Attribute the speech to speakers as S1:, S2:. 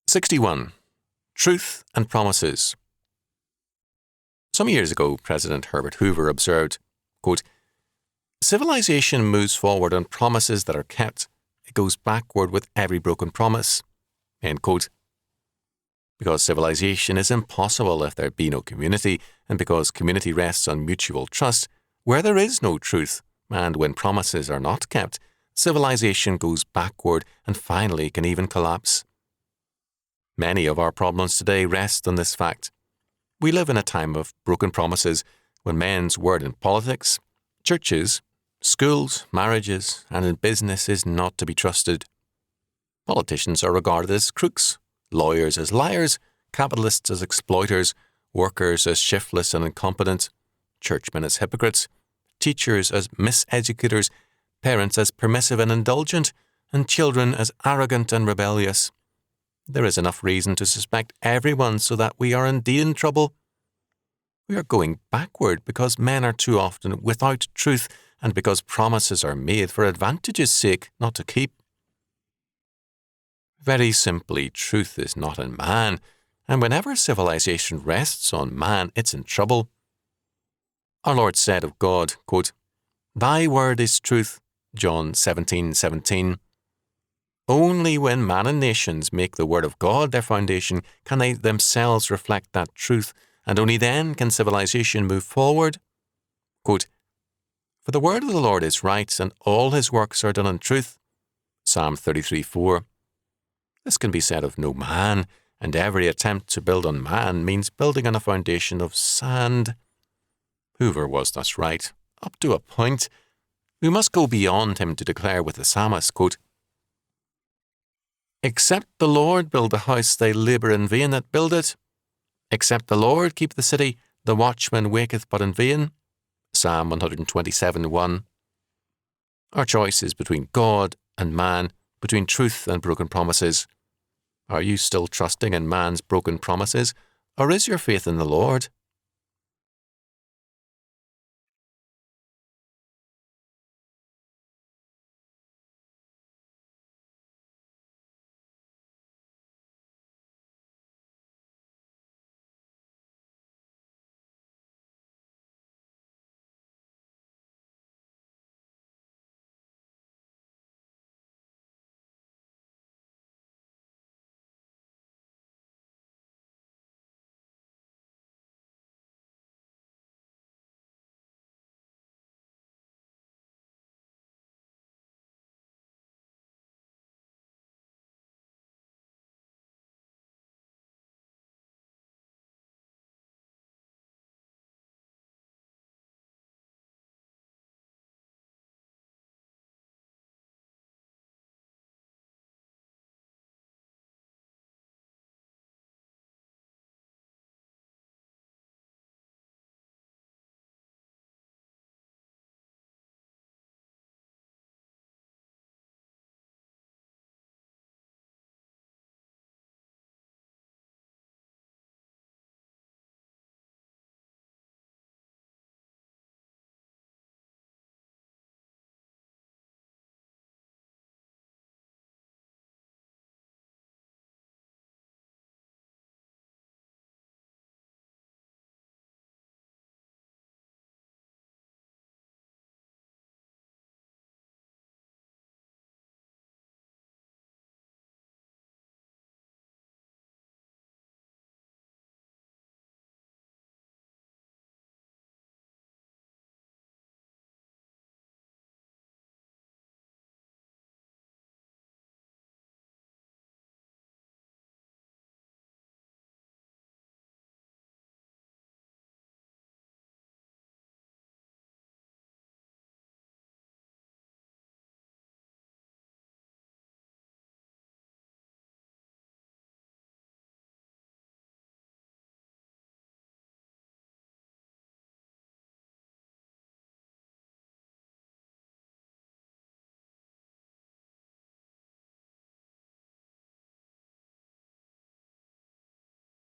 S1: 61. Truth and Promises. Some years ago, President Herbert Hoover observed, quote, "Civilization moves forward on promises that are kept. It goes backward with every broken promise." End quote. Because civilization is impossible if there be no community, and because community rests on mutual trust, where there is no truth, and when promises are not kept, civilization goes backward and finally can even collapse. Many of our problems today rest on this fact. We live in a time of broken promises when men's word in politics, churches, schools, marriages, and in business is not to be trusted. Politicians are regarded as crooks, lawyers as liars, capitalists as exploiters, workers as shiftless and incompetent, churchmen as hypocrites, teachers as miseducators, parents as permissive and indulgent, and children as arrogant and rebellious. There is enough reason to suspect everyone so that we are indeed in trouble. We are going backward because men are too often without truth and because promises are made for advantage's sake, not to keep. Very simply, truth is not in man, and whenever civilization rests on man, it's in trouble. Our Lord said of God, quote, "Thy word is truth," John 17:17. Only when man and nations make the word of God their foundation can they themselves reflect that truth, and only then can civilization move forward. Quote, "For the word of the Lord is right, and all his works are done in truth." Psalm 33:4. This can be said of no man, and every attempt to build on man means building on a foundation of sand. Hoover was thus right, up to a point. We must go beyond him to declare with the psalmist, quote, "Except the Lord build the house, they labour in vain that build it. Except the Lord keep the city, the watchman waketh but in vain." Psalm 127:1. Our choice is between God and man, between truth and broken promises. Are you still trusting in man's broken promises, or is your faith in the Lord?